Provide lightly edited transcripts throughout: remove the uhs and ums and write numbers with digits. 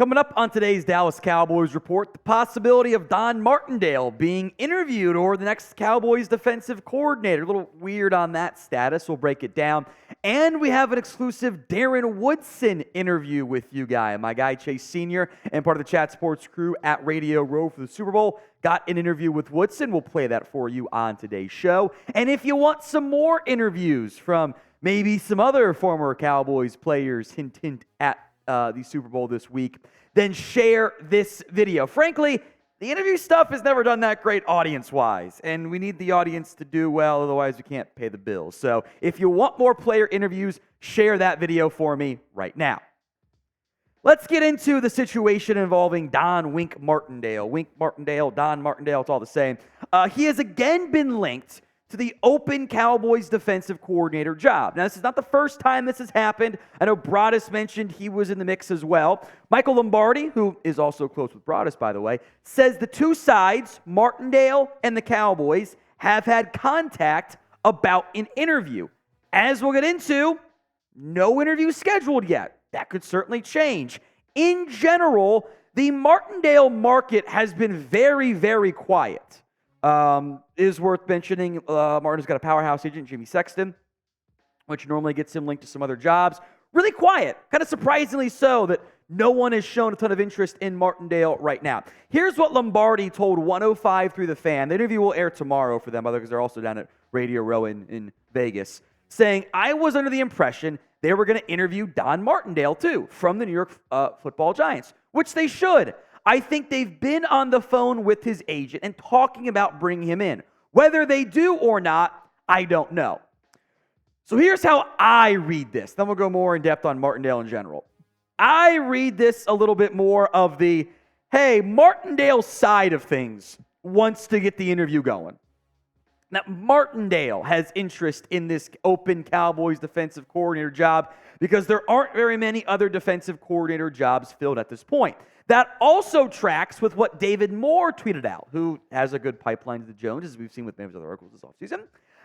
Coming up on today's Dallas Cowboys Report, the possibility of Don Martindale being interviewed or the next Cowboys defensive coordinator. A little weird on that status. We'll break it down. And we have an exclusive Darren Woodson interview with you guys. My guy Chase Sr. and part of the Chat Sports crew at Radio Row for the Super Bowl got an interview with Woodson. We'll play that for you on today's show. And if you want some more interviews from maybe some other former Cowboys players, hint, hint, at the Super Bowl this week, then share this video. Frankly, the interview stuff has never done that great audience-wise, and we need the audience to do well, otherwise we can't pay the bills. So if you want more player interviews, share that video for me right now. Let's get into the situation involving Don Wink Martindale. Wink Martindale, Don Martindale, it's all the same. He has again been linked to the open Cowboys defensive coordinator job. Now, this is not the first time this has happened. I know Broadus mentioned he was in the mix as well. Michael Lombardi, who is also close with Broadus, by the way, says the two sides, Martindale and the Cowboys, have had contact about an interview. As we'll get into, no interview scheduled yet. That could certainly change. In general, the Martindale market has been very, very quiet. Is worth mentioning, Martin's got a powerhouse agent, Jimmy Sexton, which normally gets him linked to some other jobs. Really quiet, kind of surprisingly so, that no one has shown a ton of interest in Martindale right now. Here's what Lombardi told 105 through the Fan. The interview will air tomorrow for them, because they're also down at Radio Row in Vegas, saying, I was under the impression they were going to interview Don Martindale, too, from the New York Football Giants, which they should. I think they've been on the phone with his agent and talking about bringing him in. Whether they do or not, I don't know. So here's how I read this. Then we'll go more in depth on Martindale in general. I read this a little bit more of the, hey, Martindale's side of things wants to get the interview going. Now, Martindale has interest in this open Cowboys defensive coordinator job because there aren't very many other defensive coordinator jobs filled at this point. That also tracks with what David Moore tweeted out, who has a good pipeline to the Jones, as we've seen with many of other articles this offseason.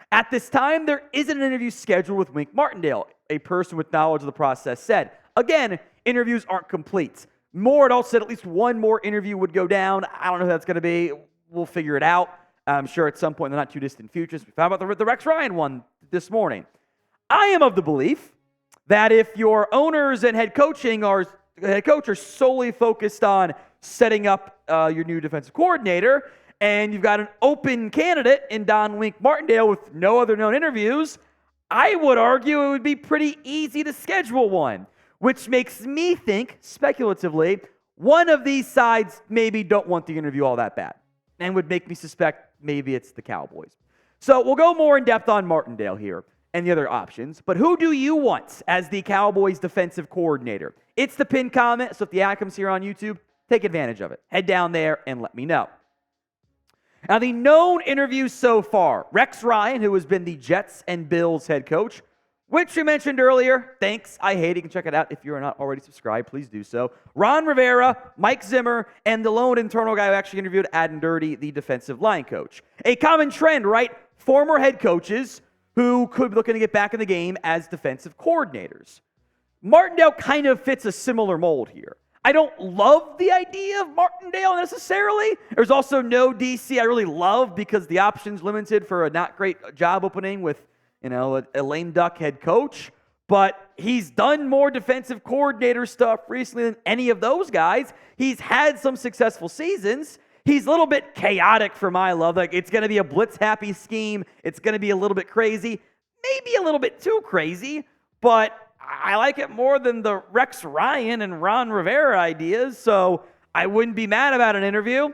At this time, there isn't an interview scheduled with Wink Martindale, a person with knowledge of the process said. Again, interviews aren't complete. Moore had also said at least one more interview would go down. I don't know who that's going to be. We'll figure it out. I'm sure at some point in the not too distant future. We found out the Rex Ryan one this morning. I am of the belief that if your owners and head coach are solely focused on setting up your new defensive coordinator, and you've got an open candidate in Don Wink Martindale with no other known interviews, I would argue it would be pretty easy to schedule one, which makes me think, speculatively, one of these sides maybe don't want the interview all that bad, and would make me suspect maybe it's the Cowboys. So we'll go more in depth on Martindale here and the other options. But who do you want as the Cowboys defensive coordinator? It's the pinned comment, so if the ad comes here on YouTube, take advantage of it. Head down there and let me know. Now, the known interviews so far, Rex Ryan, who has been the Jets and Bills head coach, which we mentioned earlier. Thanks, I hate it. You can check it out if you're not already subscribed. Please do so. Ron Rivera, Mike Zimmer, and the lone internal guy who actually interviewed Adam Dirty, the defensive line coach. A common trend, right? Former head coaches who could be looking to get back in the game as defensive coordinators. Martindale kind of fits a similar mold here. I don't love the idea of Martindale necessarily. There's also no DC I really love because the option's limited for a not great job opening with, a lame duck head coach. But he's done more defensive coordinator stuff recently than any of those guys. He's had some successful seasons. He's a little bit chaotic for my love. Like, it's going to be a blitz-happy scheme. It's going to be a little bit crazy. Maybe a little bit too crazy, but I like it more than the Rex Ryan and Ron Rivera ideas, so I wouldn't be mad about an interview.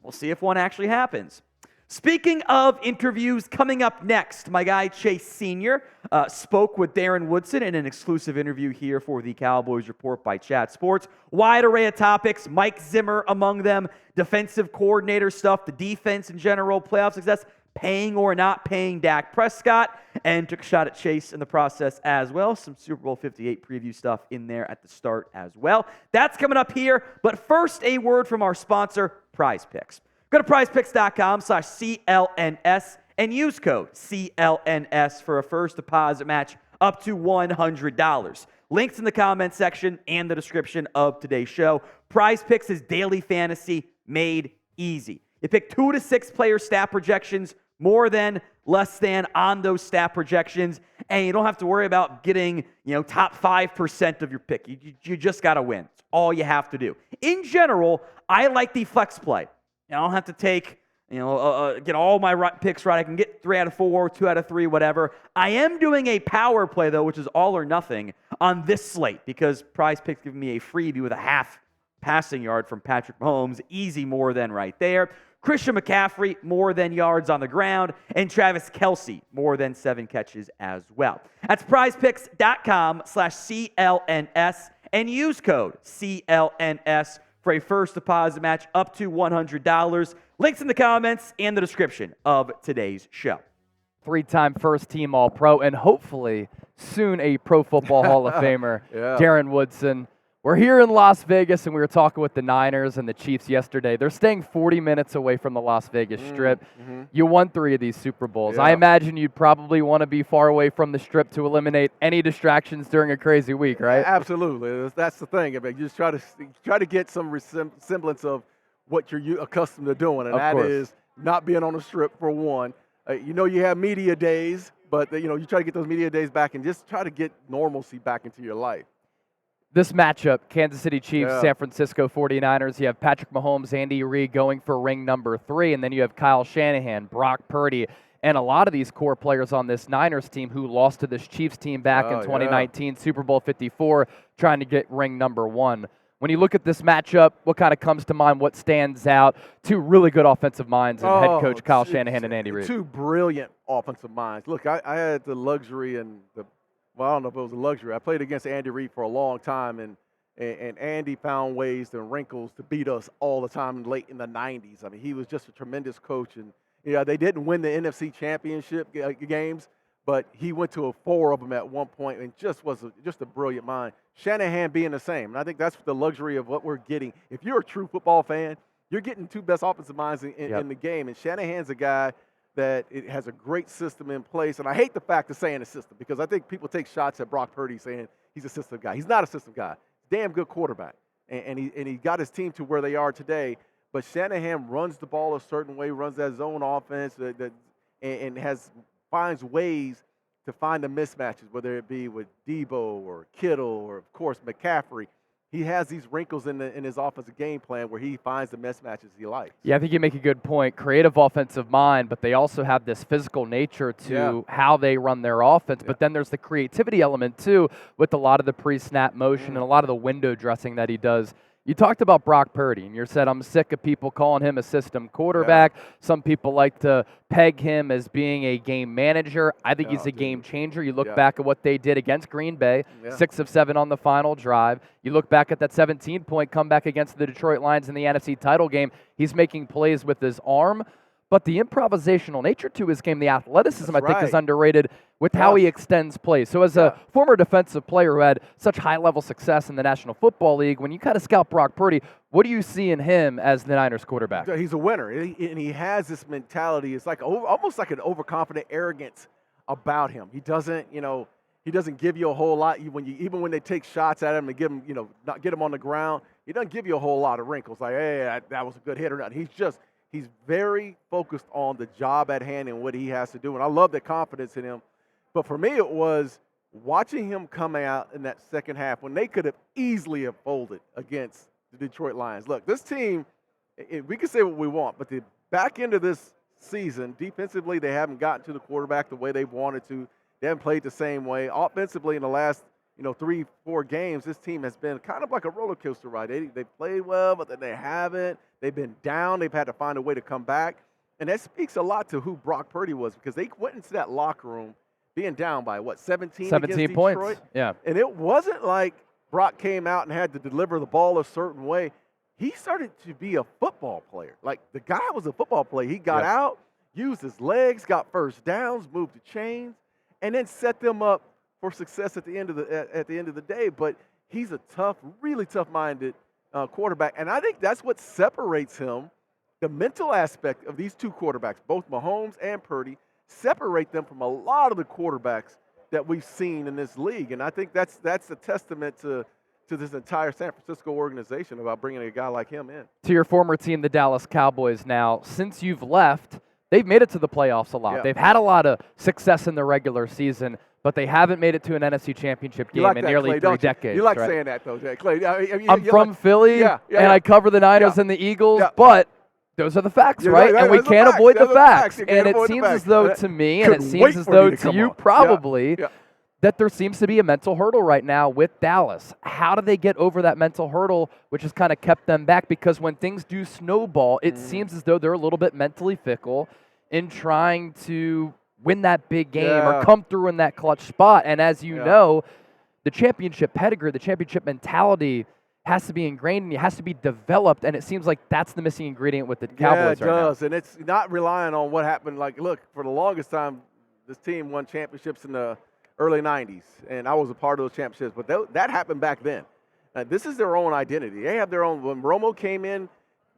We'll see if one actually happens. Speaking of interviews, coming up next, my guy Chase Sr. Spoke with Darren Woodson in an exclusive interview here for the Cowboys Report by Chat Sports. Wide array of topics, Mike Zimmer among them, defensive coordinator stuff, the defense in general, playoff success, paying or not paying Dak Prescott, and took a shot at Chase in the process as well. Some Super Bowl 58 preview stuff in there at the start as well. That's coming up here, but first a word from our sponsor, PrizePicks. Go to prizepicks.com/CLNS and use code CLNS for a first deposit match up to $100. Links in the comment section and the description of today's show. PrizePicks is daily fantasy made easy. You pick 2 to 6 player stat projections, more than, less than on those stat projections, and you don't have to worry about getting, top 5% of your pick. You just got to win. It's all you have to do. In general, I like the flex play. I don't have to take, get all my picks right. I can get 3 out of 4, 2 out of 3, whatever. I am doing a power play, though, which is all or nothing on this slate because PrizePicks giving me a freebie with a half passing yard from Patrick Mahomes. Easy more than right there. Christian McCaffrey, more than yards on the ground, and Travis Kelce, more than 7 catches as well. That's prizepicks.com/CLNS and use code CLNS for a first deposit match up to $100. Links in the comments and the description of today's show. 3-time first-team All-Pro and hopefully soon a Pro Football Hall of Famer, Darren Woodson. We're here in Las Vegas, and we were talking with the Niners and the Chiefs yesterday. They're staying 40 minutes away from the Las Vegas Strip. You won 3 of these Super Bowls. I imagine you'd probably want to be far away from the Strip to eliminate any distractions during a crazy week, right? Absolutely. That's the thing. I mean, you just try to get some semblance of what you're accustomed to doing, and that is not being on the Strip for one. You have media days, but you try to get those media days back and just try to get normalcy back into your life. This matchup, Kansas City Chiefs, San Francisco 49ers, you have Patrick Mahomes, Andy Reid going for ring number 3, and then you have Kyle Shanahan, Brock Purdy, and a lot of these core players on this Niners team who lost to this Chiefs team back in 2019, Super Bowl 54, trying to get ring number 1. When you look at this matchup, what kind of comes to mind? What stands out? 2 really good offensive minds in head coach Kyle Shanahan and Andy Reid. 2 brilliant offensive minds. Look, I had the luxury and I don't know if it was a luxury. I played against Andy Reid for a long time, and Andy found ways and wrinkles to beat us all the time late in the 90s. I mean, he was just a tremendous coach. And, they didn't win the NFC Championship games, but he went to 4 of them at one point and just was just a brilliant mind. Shanahan being the same. And I think that's the luxury of what we're getting. If you're a true football fan, you're getting 2 best offensive minds in the game. And Shanahan's a guy that it has a great system in place. And I hate the fact of saying a system because I think people take shots at Brock Purdy saying he's a system guy. He's not a system guy. Damn good quarterback. And he got his team to where they are today. But Shanahan runs the ball a certain way, runs that zone offense, and finds ways to find the mismatches, whether it be with Debo or Kittle or, of course, McCaffrey. He has these wrinkles in his offensive game plan where he finds the mismatches he likes. Yeah, I think you make a good point. Creative offensive mind, but they also have this physical nature to how they run their offense. But then there's the creativity element, too, with a lot of the pre-snap motion and a lot of the window dressing that he does. You talked about Brock Purdy, and you said, I'm sick of people calling him a system quarterback. Some people like to peg him as being a game manager. I think he's a game changer. You look back at what they did against Green Bay, 6 of 7 on the final drive. You look back at that 17-point comeback against the Detroit Lions in the NFC title game. He's making plays with his arm. But the improvisational nature to his game, the athleticism, I think, is underrated with how he extends plays. So as a former defensive player who had such high-level success in the National Football League, when you kind of scout Brock Purdy, what do you see in him as the Niners quarterback? He's a winner, and he has this mentality. It's like almost like an overconfident arrogance about him. He doesn't, he doesn't give you a whole lot. Even when they take shots at him and give him, not get him on the ground, he doesn't give you a whole lot of wrinkles. Like, hey, that was a good hit or not. He's very focused on the job at hand and what he has to do. And I love the confidence in him. But for me, it was watching him come out in that second half when they could have easily have folded against the Detroit Lions. Look, this team, we can say what we want, but the back end of this season, defensively, they haven't gotten to the quarterback the way they wanted to. They haven't played the same way. Offensively, in the last 3-4 games, this team has been kind of like a roller coaster ride. They played well, but then they haven't. They've been down. They've had to find a way to come back. And that speaks a lot to who Brock Purdy was because they went into that locker room being down by, 17 against Detroit? Points, yeah. And it wasn't like Brock came out and had to deliver the ball a certain way. He started to be a football player. Like, the guy was a football player. He got out, used his legs, got first downs, moved the chains, and then set them up for success at the end of the day. But he's a tough, really tough-minded quarterback, and I think that's what separates him. The mental aspect of these 2 quarterbacks, both Mahomes and Purdy, separate them from a lot of the quarterbacks that we've seen in this league. And I think that's a testament to this entire San Francisco organization about bringing a guy like him in. To your former team, the Dallas Cowboys now, since you've left, they've made it to the playoffs a lot. Yeah. They've had a lot of success in the regular season, but they haven't made it to an NFC championship game in nearly 3 decades. You like right? saying that, though, Clay. I'm from Philly, and I cover the Niners and the Eagles, but those are the facts, right? And we can't avoid the facts. And it seems as though to me, and it seems as though to you probably, that there seems to be a mental hurdle right now with Dallas. How do they get over that mental hurdle, which has kind of kept them back? Because when things do snowball, it seems as though they're a little bit mentally fickle in trying to win that big game or come through in that clutch spot. And as you know, the championship pedigree, the championship mentality has to be ingrained and it has to be developed. And it seems like that's the missing ingredient with the Cowboys right now. Yeah, it does. And it's not relying on what happened. Like, look, for the longest time, this team won championships in the early 90s, and I was a part of those championships, but that happened back then. This is their own identity. They have their own. When Romo came in,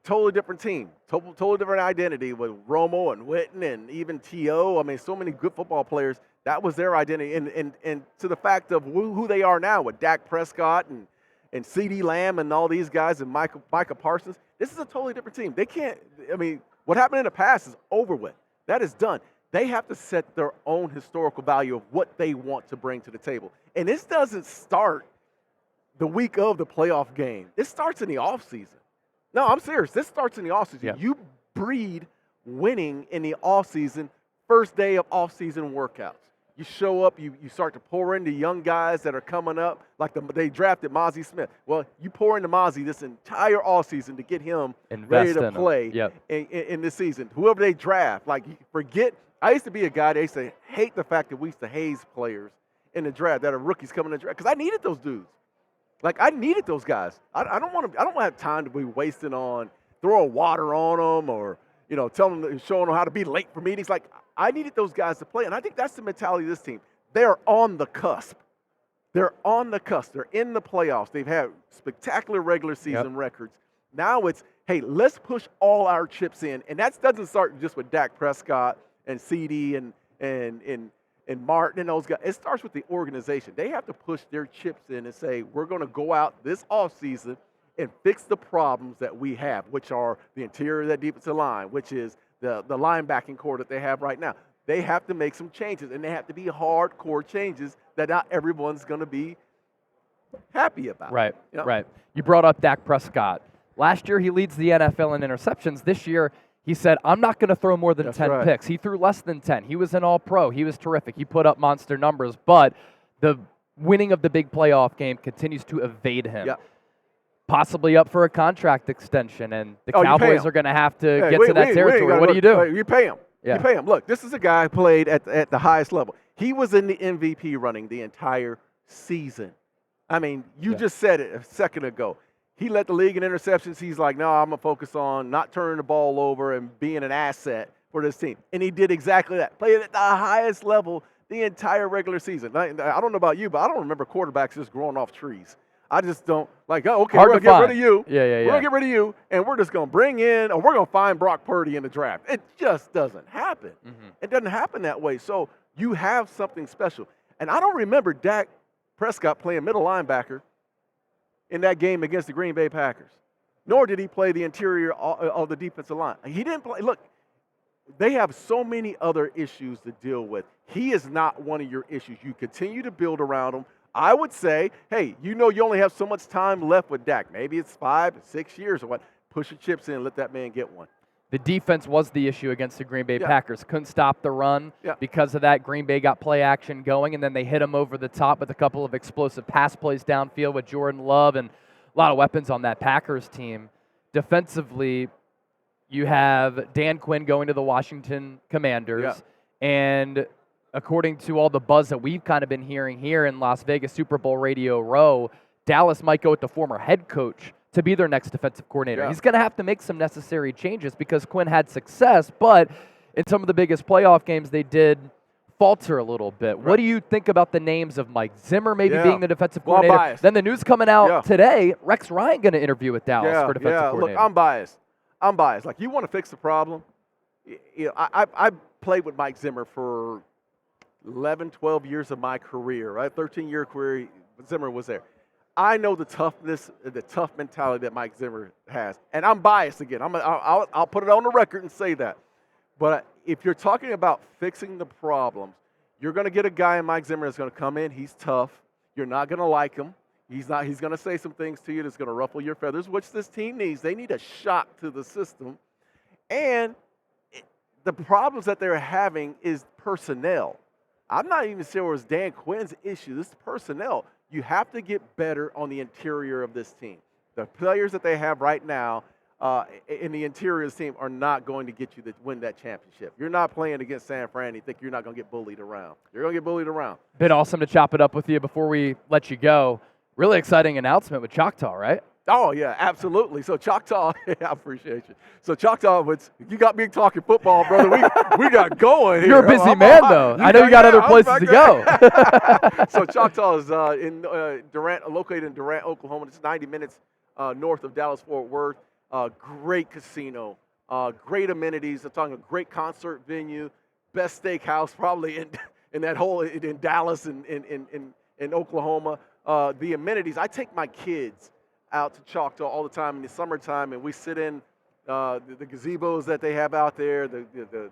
totally different team, totally different identity with Romo and Witten and even T.O. I mean, so many good football players. That was their identity. And to the fact of who they are now with Dak Prescott and C.D. Lamb and all these guys and Micah Parsons, this is a totally different team. They can't, I mean, what happened in the past is over with. That is done. They have to set their own historical value of what they want to bring to the table. And this doesn't start the week of the playoff game. It starts in the offseason. No, I'm serious. This starts in the offseason. Yeah. You breed winning in the offseason, first day of offseason workouts. You show up, you start to pour into young guys that are coming up, like they drafted Mozzie Smith. Well, you pour into Mozzie this entire offseason to get him ready to play in this season. Whoever they draft, like forget – I used to be a guy that used to hate the fact that we used to haze players in the draft that are rookies coming in the draft because I needed those dudes. Like I needed those guys. I don't want to have time to be wasting on throwing water on them or showing them how to be late for meetings. Like I needed those guys to play, and I think that's the mentality of this team. They're on the cusp. They're on the cusp. They're in the playoffs. They've had spectacular regular season records. Now it's hey, let's push all our chips in, and that doesn't start just with Dak Prescott and CD and Martin and those guys. It starts with the organization. They have to push their chips in and say, we're going to go out this offseason and fix the problems that we have, which are the interior of that defensive line, which is the linebacking core that they have right now. They have to make some changes, and they have to be hardcore changes that not everyone's going to be happy about. Right, right. You brought up Dak Prescott. Last year, he leads the NFL in interceptions. This year, he said, I'm not going to throw more than 10 picks. He threw less than 10. He was an all-pro. He was terrific. He put up monster numbers, but the winning of the big playoff game continues to evade him. Yep. Possibly up for a contract extension, and the Cowboys are going to have to get to that territory. What do you do? You pay him. Yeah. You pay him. Look, this is a guy who played at the highest level. He was in the MVP running the entire season. I mean, you just said it a second ago. He led the league in interceptions. He's like, no, I'm going to focus on not turning the ball over and being an asset for this team. And he did exactly that. Played at the highest level the entire regular season. I don't know about you, but I don't remember quarterbacks just growing off trees. I just don't like, oh, okay, we're going to get rid of you. We're going to get rid of you, and we're just going to bring in, or we're going to find Brock Purdy in the draft. It just doesn't happen. It doesn't happen that way. So you have something special. And I don't remember Dak Prescott playing middle linebacker in that game against the Green Bay Packers, nor did he play the interior of the defensive line. He didn't play. Look, they have so many other issues to deal with. He is not one of your issues. You continue to build around him. I would say, hey, you only have so much time left with Dak. Maybe it's 5 or 6 years or what. Push your chips in and let that man get one. The defense was the issue against the Green Bay Packers. Couldn't stop the run. Because of that, Green Bay got play action going, and then they hit him over the top with a couple of explosive pass plays downfield with Jordan Love and a lot of weapons on that Packers team. Defensively, you have Dan Quinn going to the Washington Commanders, and according to all the buzz that we've kind of been hearing here in Las Vegas Super Bowl Radio Row, Dallas might go with the former head coach to be their next defensive coordinator. He's going to have to make some necessary changes because Quinn had success, but in some of the biggest playoff games, they did falter a little bit. What do you think about the names of Mike Zimmer maybe being the defensive coordinator? Then the news coming out today, Rex Ryan going to interview with Dallas for defensive coordinator. Look, I'm biased. Like, you want to fix the problem? I played with Mike Zimmer for 11, 12 years of my career, right? 13-year career, Zimmer was there. I know the toughness, the tough mentality that Mike Zimmer has. And I'm biased again. I'll put it on the record and say that. But if you're talking about fixing the problems, you're going to get a guy in Mike Zimmer that's going to come in. He's tough. You're not going to like him. He's going to say some things to you that's going to ruffle your feathers, which this team needs. They need a shock to the system. And the problems that they're having is personnel. I'm not even sure it's Dan Quinn's issue. This is personnel. You have to get better on the interior of this team. The players that they have right now in the interior of this team are not going to get you to win that championship. You're not playing against San Fran and you think you're not going to get bullied around. You're going to get bullied around. Been awesome to chop it up with you before we let you go. Really exciting announcement with Choctaw, right? Oh, yeah, absolutely. So Choctaw, I appreciate you. So Choctaw, you got me talking football, brother. We got going here. You're a busy man, though. I know you got other places to go. So Choctaw is located in Durant, Oklahoma. It's 90 minutes north of Dallas-Fort Worth. Great casino, great amenities. I'm talking a great concert venue, best steakhouse probably in that whole in Dallas and in Oklahoma. The amenities. I take my kids out to Choctaw all the time in the summertime, and we sit in the gazebos that they have out there, the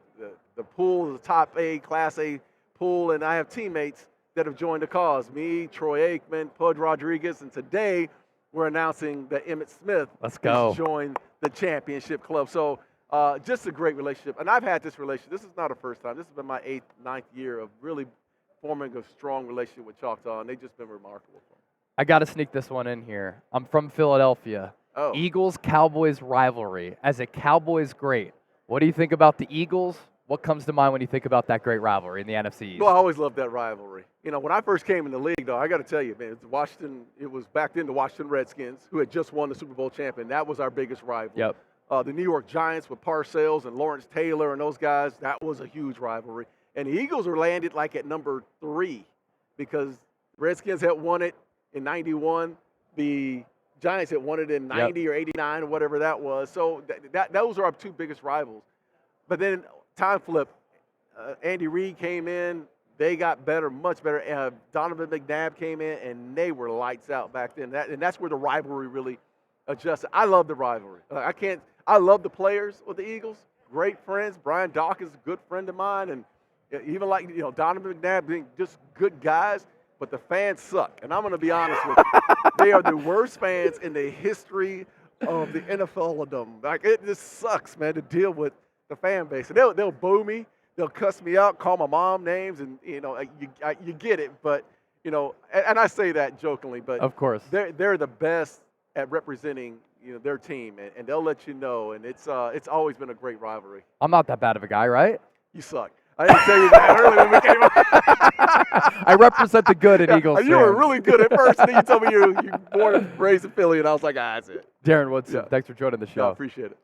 pool, the top A, Class A pool, and I have teammates that have joined the cause. Me, Troy Aikman, Pudge Rodriguez, and today we're announcing that Emmitt Smith has joined the championship club. So just a great relationship. And I've had this relationship. This is not a first time. This has been my 8th, 9th year of really forming a strong relationship with Choctaw, and they've just been remarkable for me. I got to sneak this one in here. I'm from Philadelphia. Oh. Eagles-Cowboys rivalry. As a Cowboys great, what do you think about the Eagles? What comes to mind when you think about that great rivalry in the NFC East? Well, I always loved that rivalry. You know, when I first came in the league, though, I got to tell you, man, it was back then the Washington Redskins, who had just won the Super Bowl champion. That was our biggest rival. Yep. The New York Giants with Parcells and Lawrence Taylor and those guys, that was a huge rivalry. And the Eagles were landed like at number 3 because the Redskins had won it in 91. The Giants had won it in 90 or 89 or whatever that was. So those are our 2 biggest rivals. But then time flip. Andy Reid came in. They got better, much better. Donovan McNabb came in, and they were lights out back then. And that's where the rivalry really adjusted. I love the rivalry. I love the players with the Eagles. Great friends. Brian Dawkins is a good friend of mine, and even like Donovan McNabb being just good guys. But the fans suck, and I'm going to be honest with you. They are the worst fans in the history of the NFL-dom. Like, it just sucks, man, to deal with the fan base. And they'll boo me. They'll cuss me out, call my mom names, and, you get it. But, and I say that jokingly, but of course they're the best at representing, their team, and they'll let you know. And it's always been a great rivalry. I'm not that bad of a guy, right? You suck. I didn't tell you that earlier when we came up. I represent the good in Eagles You were really good at first, and then you told me you're born and raised in Philly, and I was like, that's it. Darren Woodson, thanks for joining the show. I appreciate it.